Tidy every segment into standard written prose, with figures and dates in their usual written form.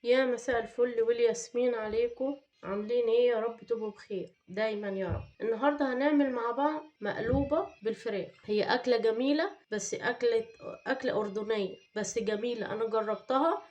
يا مساء الفل والياسمين عليكم، عاملين ايه؟ يا رب تبقوا بخير دايما يا رب. النهارده هنعمل مع بعض مقلوبة بالفراخ. هي أكلة جميلة، بس أكلة أردنية بس جميلة. أنا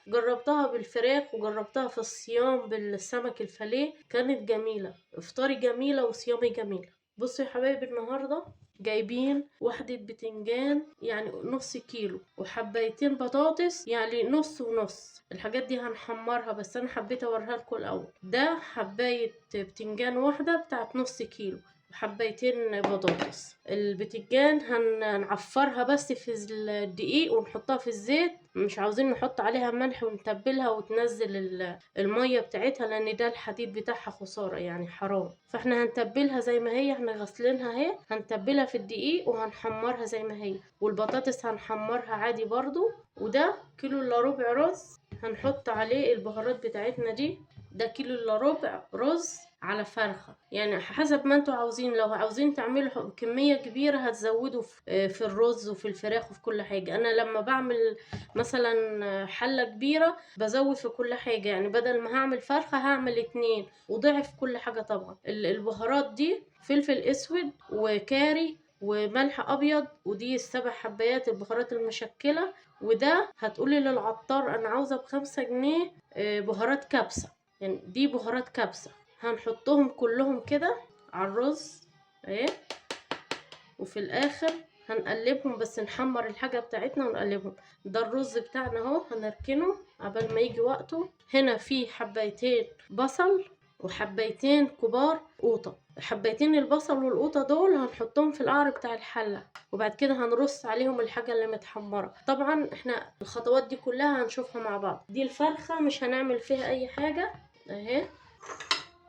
جربتها بالفراخ، وجربتها في الصيام بالسمك الفليه، كانت جميلة. افطاري جميلة وصيامي جميلة. بصوا يا حبايبي، النهارده جايبين وحدة بتنجان يعني نص كيلو، وحبايتين بطاطس يعني نص ونص. الحاجات دي هنحمرها، بس انا حبيت اوريها لكم الاول. ده حباية بتنجان واحدة بتاعت نص كيلو، وحبايتين بطاطس. البتنجان هنعفرها بس في الدقيق ونحطها في الزيت، مش عاوزين نحط عليها ملح، ونتبلها وتنزل المية بتاعتها، لان ده الحديد بتاعها خسارة يعني حرام. فاحنا هنتبلها زي ما هي، احنا غسلينها اهي، هنتبلها في الدقيق وهنحمرها زي ما هي. والبطاطس هنحمرها عادي برضو. وده كيلو الا ربع رز، هنحط عليه البهارات بتاعتنا دي. ده كيلو الا ربع رز على فرخة، يعني حسب ما انتوا عاوزين. لو عاوزين تعملوا كمية كبيرة هتزودوا في الرز وفي الفراخ وفي كل حاجة. انا لما بعمل مثلا حلة كبيرة بزود في كل حاجة، يعني بدل ما هعمل فرخة هعمل 2 وضعف كل حاجة. طبعا البهارات دي فلفل اسود وكاري وملح ابيض، ودي ال7 حبايات البهارات المشكلة. وده هتقولي للعطار انا عاوزة ب5 جنيه بهارات كبسة، يعني دي بهارات كبسة. هنحطهم كلهم كده على الرز اهي، وفي الاخر هنقلبهم، بس نحمر الحاجة بتاعتنا ونقلبهم. ده الرز بتاعنا اهو، هنركنه عبال ما يجي وقته. هنا في حبايتين بصل وحبايتين كبار قوطة. حبايتين البصل والقوطة دول هنحطهم في القعر بتاع الحلة، وبعد كده هنرص عليهم الحاجة اللي متحمرة. طبعا احنا الخطوات دي كلها هنشوفها مع بعض. دي الفرخة مش هنعمل فيها اي حاجة اهي.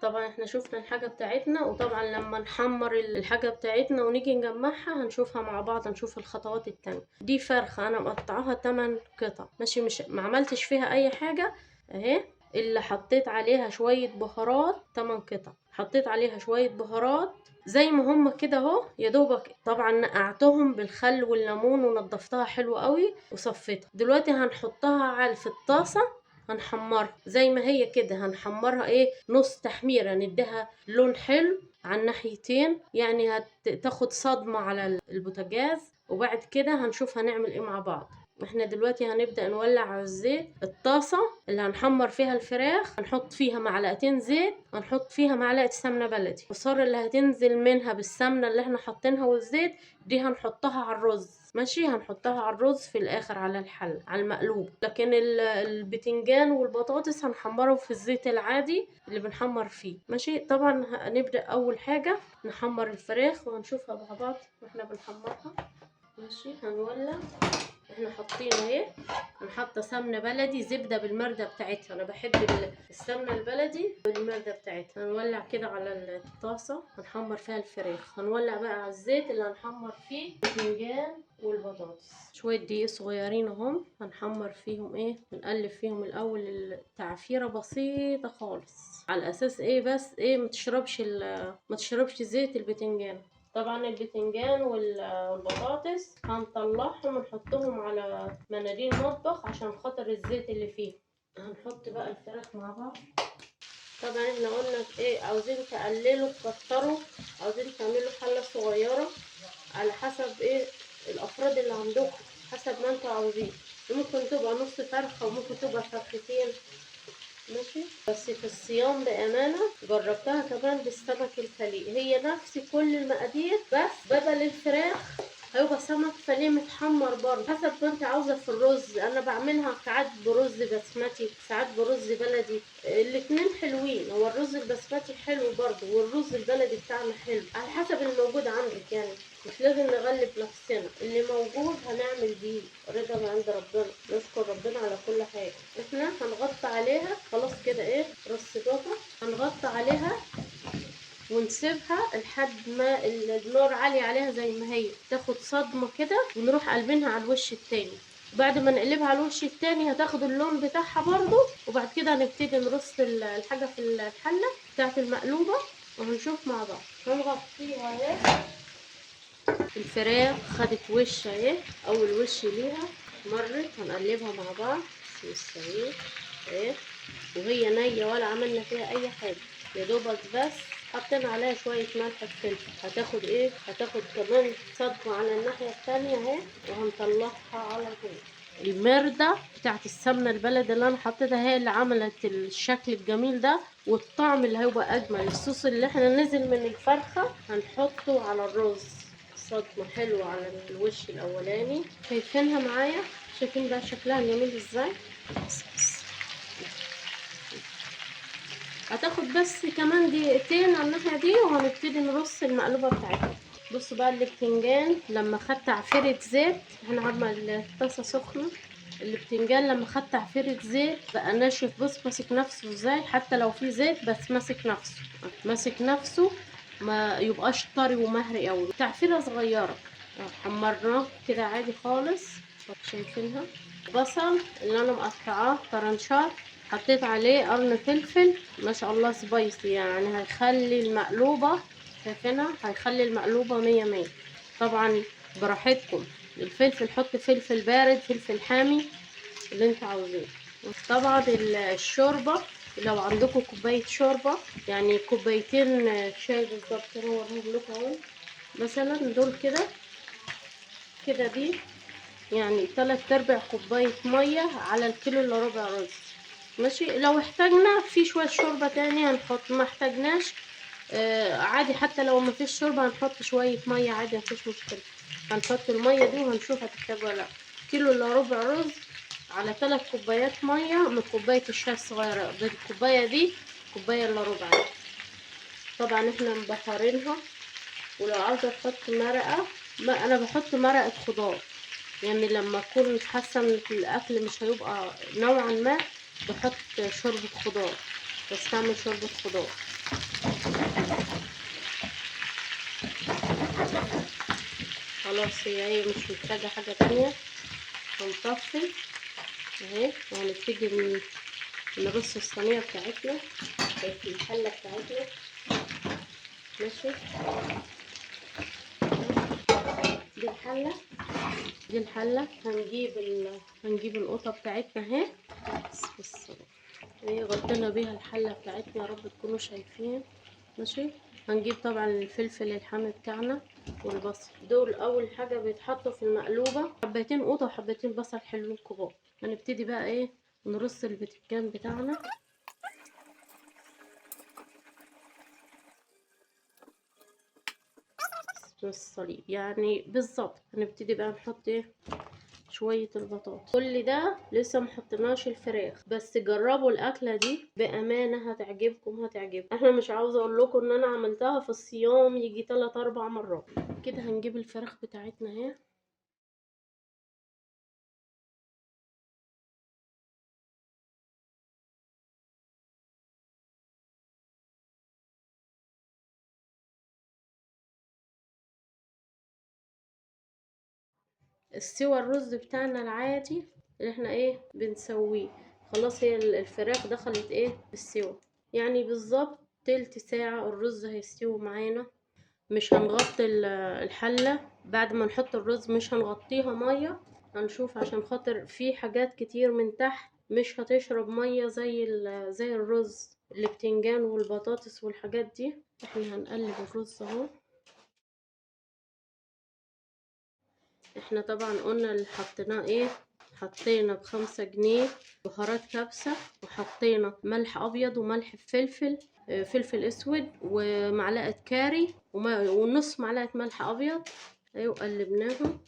طبعا احنا شفنا الحاجة بتاعتنا، وطبعا لما نحمر الحاجة بتاعتنا ونيجي نجمعها هنشوفها مع بعض، هنشوف الخطوات التانية. دي فرخة انا مقطعاها 8 قطع ماشي، مش ما عملتش فيها اي حاجة اهي. اللي حطيت عليها شوية بهارات 8 قطع، حطيت عليها شوية بهارات زي ما هم كده اهو يا دوبك. طبعا نقعتهم بالخل والليمون ونضفتها حلو قوي وصفيتها. دلوقتي هنحطها في الطاسة، هنحمرها زي ما هي كده. هنحمرها ايه، نص تحميرة، نديها لون حلو على الناحيتين، يعني هتاخد صدمة على البوتاجاز. وبعد كده هنشوف هنعمل ايه مع بعض. احنا دلوقتي هنبدأ نولع على الزيت. الطاسة اللي هنحمر فيها الفراخ هنحط فيها معلقتين زيت، هنحط فيها معلقة سمنة بلدي. الصار اللي هتنزل منها بالسمنة اللي احنا حاطينها والزيت دي هنحطها على الرز ماشي. هنحطها على الرز في الاخر على الحل على المقلوب. لكن البتنجان والبطاطس هنحمرهم في الزيت العادي اللي بنحمر فيه ماشي. طبعا هنبدأ اول حاجة نحمر الفراخ، وهنشوفها مع بعض واحنا بنحمرها ماشي. هنولع، احنا حاطين اهي، هنحط سمنه بلدي زبده بالمرده بتاعتها. انا بحب السمنه البلدي بالمرده بتاعتها. هنولع كده على الطاسه هنحمر فيها الفراخ. هنولع بقى على الزيت اللي هنحمر فيه البتنجان والبطاطس. شويه دقيق صغيرين اهم هنحمر فيهم ايه، نقلب فيهم الاول التعفيره بسيطه خالص، على اساس ايه بس ايه ما تشربش زيت البتنجان. طبعا البتنجان والبطاطس هنطلعهم ونحطهم على مناديل مطبخ عشان خاطر الزيت اللي فيه. هنحط بقى الفراخ مع بعض. طبعا احنا قلنا ايه، عاوزين تقللوا تكتروا، عاوزين تعملوا حلة صغيرة على حسب ايه الافراد اللي عندكم، حسب ما انتوا عاوزين. ممكن تبقى نص فرخة وممكن تبقى فرختين ماشي. بس في الصيام بأمانة جربتها كمان بالسمك الفليه، هي نفس كل المقادير، بس بدل الفراخ هيبقى سمك فليه متحمر برضه حسب ما انت عاوزه. في الرز انا بعملها ساعات برز بسمتي ساعات برز بلدي، الاتنين حلوين. هو الرز البسمتي حلو برضه، والرز البلدي بتاعنا حلو، على حسب الموجود عندك يعني. مش لازم نغلب نفسنا، اللي موجود هنعمل بيه. رضا من عند ربنا، نشكر ربنا على كل حاجه. احنا هنغطي عليها خلاص كده ايه، رصيتها. هنغطي عليها ونسيبها لحد ما النار عالية عليها زي ما هي تاخد صدمة كده، ونروح قلبينها على الوش التاني. بعد ما نقلبها على الوش التاني هتاخد اللون بتاعها برضو، وبعد كده هنبتدي نرص الحاجة في الحلة بتاعت المقلوبة، وهنشوف مع بعض. هنغطيها اهي. الفراخ خدت وش اهي، اول وش ليها مرت. هنقلبها مع بعض بسم الله اهي. وهي نية ولا عملنا فيها اي حاجة، يا دوبك بس حطينا عليها شوية ملح وفلفل. هتاخد ايه، هتاخد كمان صدمة على الناحية التانية اهي، وهنطلعها على طول. المردة بتاعت السمنة البلدي اللي انا حطيتها هي اللي عملت الشكل الجميل ده، والطعم اللي هيبقى اجمل. الصوص اللي احنا نزل من الفرخة هنحطه على الرز، صدمة حلوة على الوش الاولاني. شايفينها معايا؟ شايفين بقى شكلها جميل ازاي؟ بس. هتاخد بس كمان دقيقتين على الناحية دي، وهنبتدي نرص المقلوبة بتاعتنا. بصوا بقى البتنجان لما خد تعفيرة زيت، احنا عمل الطاسة سخنة، البتنجان لما خد تعفيرة زيت بقى ناشف. بص ماسك نفسه ازاي، حتى لو في زيت بس ماسك نفسه، ماسك نفسه، ما يبقاش طري ومهري قوي. تعفيرة صغيرة حمرناه كده عادي خالص. شايفينها؟ بصل اللي انا مقطعاه طرنشات، حطيت عليه قرن فلفل ما شاء الله سبايسي، يعني هيخلي المقلوبة، شايفينها؟ هيخلي المقلوبة مية مية. طبعا براحتكم، الفلفل حط فلفل بارد، فلفل حامي، اللي انتوا عاوزينه. طبعا الشوربة لو عندكم كوباية شوربة، يعني كوبايتين شاي بالظبط، انا هوريهم لكم اهو. مثلا دول كده كده، دي يعني 3/4 كوباية مية على الكيلو الا ربع رز. ماشي، لو احتاجنا في شوية شوربة تاني هنحط، ما احتاجناش عادي. حتى لو ما فيش شوربة هنحط شوية مية عادي، مفيش مشكلة. هنحط المية دي وهنشوف هتحتاج ولا لا. كيلو الا ربع رز على 3 كوبايات مية من كوباية الشاي الصغيرة. بالكوباية دي كوباية الا ربع. طبعا احنا مبخرينها. ولو عاوزة تحط مرقة، ما انا بحط مرقة خضار، يعني لما اكون حاسه ان الاكل مش هيبقى نوعا ما بحط شوربه خضار، بستعمل شوربه خضار. خلاص هي مش محتاجه حاجه تانية. هنطفي اهي، وهنبتدي نرص الصينيه بتاعتنا في الحله بتاعتنا. ماشي، دي الحله، دي الحله. هنجيب القطه بتاعتنا اهي، بس ايه، غطينا بيها الحله بتاعتنا، يا رب تكونوا شايفين. ماشي، هنجيب طبعا الفلفل الحامي بتاعنا والبصل، دول اول حاجه بيتحطوا في المقلوبه. حبتين قوطه وحبتين بصل حلوين كبار. هنبتدي بقى ايه، نرص البتنجان بتاعنا. الصليب يعني بالظبط. هنبتدي بقى نحط ايه، شوية البطاطس. كل ده لسه محطناش الفراخ، بس جربوا الاكلة دي بامانة هتعجبكم هتعجبكم. احنا مش عاوزة اقول لكم ان انا عملتها في الصيام يجي 3-4 مرات كده. هنجيب الفراخ بتاعتنا اهي. استوى الرز بتاعنا العادي اللي احنا ايه بنسويه، خلاص هي الفراخ دخلت ايه بالسوا، يعني بالظبط تلت ساعة الرز هيستوي معانا. مش هنغطي الحلة بعد ما نحط الرز، مش هنغطيها مية. هنشوف عشان خاطر في حاجات كتير من تحت مش هتشرب مية زي الرز، البتنجان والبطاطس والحاجات دي. احنا هنقلب الرز اهو. احنا طبعا قلنا اللي حطيناه ايه، حطينا ب5 جنيه بهارات كبسة، وحطينا ملح ابيض وملح فلفل، فلفل اسود، ومعلقة كاري، ونص معلقة ملح ابيض. ايوه قلبناهم.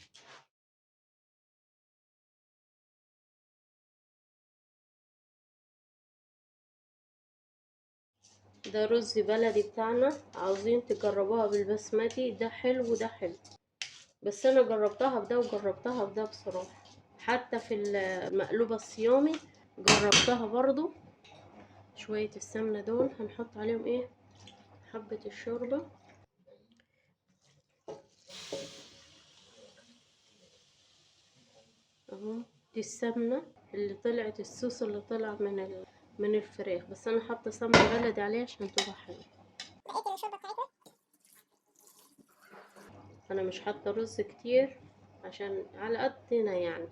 ده رز بلدي بتاعنا، عاوزين تجربوها بالبسمتي، ده حلو وده حلو. بس انا جربتها بده وجربتها بده بصراحة. حتى في المقلوبة الصيامي جربتها برضو. شوية السمنة دول هنحط عليهم ايه، حبة الشوربة اهو. دي السمنة اللي طلعت، الصوص اللي طلع من الفراخ، بس انا حاطة سمنة بلدي عليه عشان تبقى حلوة. انا مش حاطة رز كتير عشان على قدنا يعني،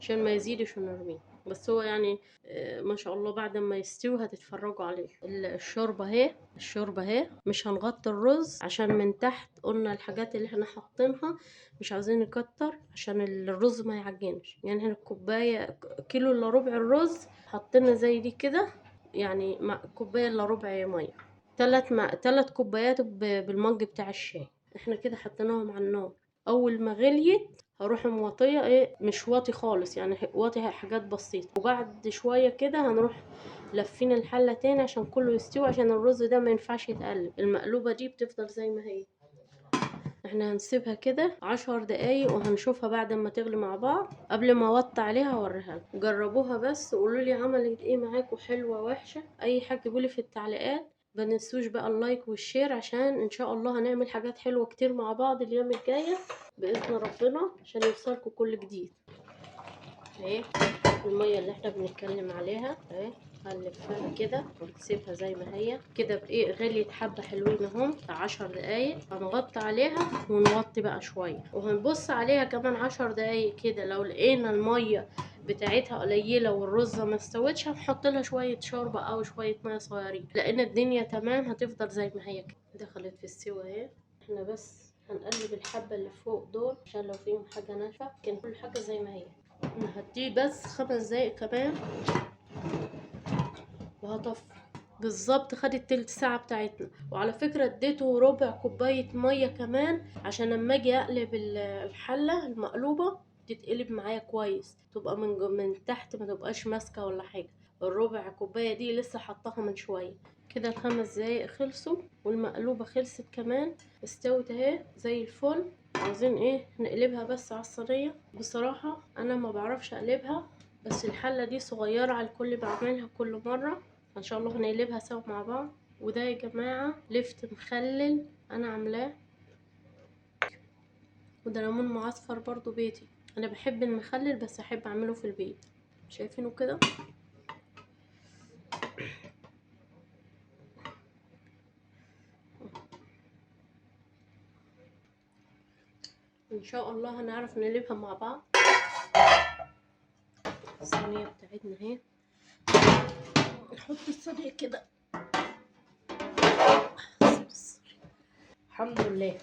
عشان ما يزيدش ونرميه. بس هو يعني ما شاء الله بعد ما يستوي هتتفرجوا عليه. الشوربة اهي، الشوربة اهي. مش هنغطي الرز عشان من تحت قلنا الحاجات اللي احنا حاطينها مش عايزين نكتر عشان الرز ما يعجنش. يعني احنا الكوباية كيلو الا ربع الرز حطينا زي دي كده، يعني كوباية الا ربع مية، 3 كوبايات بالمج بتاع الشاي. احنا كده حطيناهم على النار. اول ما غليت هروح موطيه، ايه مش واطي خالص يعني، واطي حاجات بسيطه. وبعد شويه كده هنروح لفين الحله تاني عشان كله يستوي، عشان الرز ده ما ينفعش يتقلب. المقلوبه دي بتفضل زي ما هي. احنا هنسيبها كده 10 دقايق وهنشوفها بعد ما تغلي مع بعض. قبل ما اوطي عليها اوريها لكم. جربوها بس وقولوا لي عملت ايه معاكم، حلوه وحشه، اي حاجه قولي في التعليقات. متنسوش بقى اللايك والشير، عشان ان شاء الله هنعمل حاجات حلوه كتير مع بعض الايام الجايه باذن ربنا، عشان يوصلكم كل جديد. اهي الميه اللي احنا بنتكلم عليها اهي، هنلفها كده ونسيبها زي ما هي كده. بايه غليت حبه حلوين اهم بتاع 10 دقايق. هنغطي عليها ونوطي بقى شويه، وهنبص عليها كمان 10 دقايق كده. لو لقينا الميه بتاعتها قليله والرزه ما استوتش هنحط لها شويه شوربه او شويه ميه صغيرين. لان الدنيا تمام هتفضل زي ما هي كده. دخلت في السوا اهي. احنا بس هنقلب الحبه اللي فوق دول عشان لو فيهم حاجه ناشفه، كان كل حاجه زي ما هي. نهديه بس 5 دقايق كمان وهطفي. بالظبط خدت تلت ساعة بتاعتنا. وعلى فكرة اديته ربع كوباية مية كمان عشان لما اجي اقلب الحلة المقلوبة تتقلب معايا كويس، تبقى من تحت ما تبقاش ماسكة ولا حاجة. الربع كوباية دي لسه حطاها من شوية. كده ال5 دقايق خلصوا والمقلوبة خلصت كمان، استوت اهي زي الفل. عاوزين ايه نقلبها بس على الصينية. بصراحة انا ما بعرفش اقلبها، بس الحلة دي صغيرة على الكل بعملها كل مرة. ان شاء الله هنقلبها سوا مع بعض. وده يا جماعة لفت مخلل انا عاملاه، وده ليمون معصفر برضو بيتي. انا بحب المخلل بس احب اعمله في البيت. شايفينه كده؟ ان شاء الله هنعرف نقلبها مع بعض. الصينية بتاعتنا اهي، نحط الصينية كده. الحمد لله.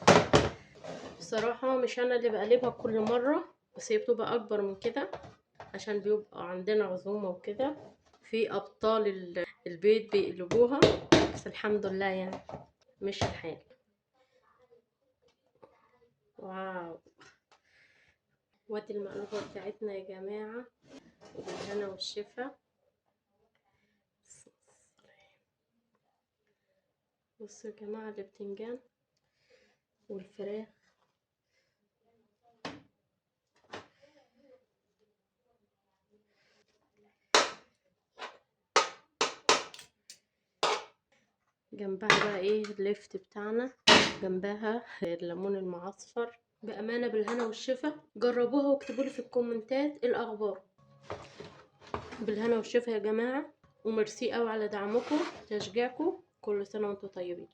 بصراحة مش انا اللي بقلبها كل مرة، بس هي بتبقى اكبر من كده عشان بيبقى عندنا عزومة وكده، في ابطال البيت بيقلبوها. بس الحمد لله يعني مش الحال. واو، وادي المقلوبة بتاعتنا يا جماعة وبالهنا والشفا. بصوا يا جماعة البتنجان والفراخ. جنبها بقى ايه اللفت بتاعنا، جنبها الليمون المعصفر. بأمانة بالهنا والشفا، جربوها واكتبولي في الكومنتات ايه الأخبار. بالهنا والشفا يا جماعة، وميرسي قوي على دعمكم تشجيعكم. كل سنة وانتم طيبين.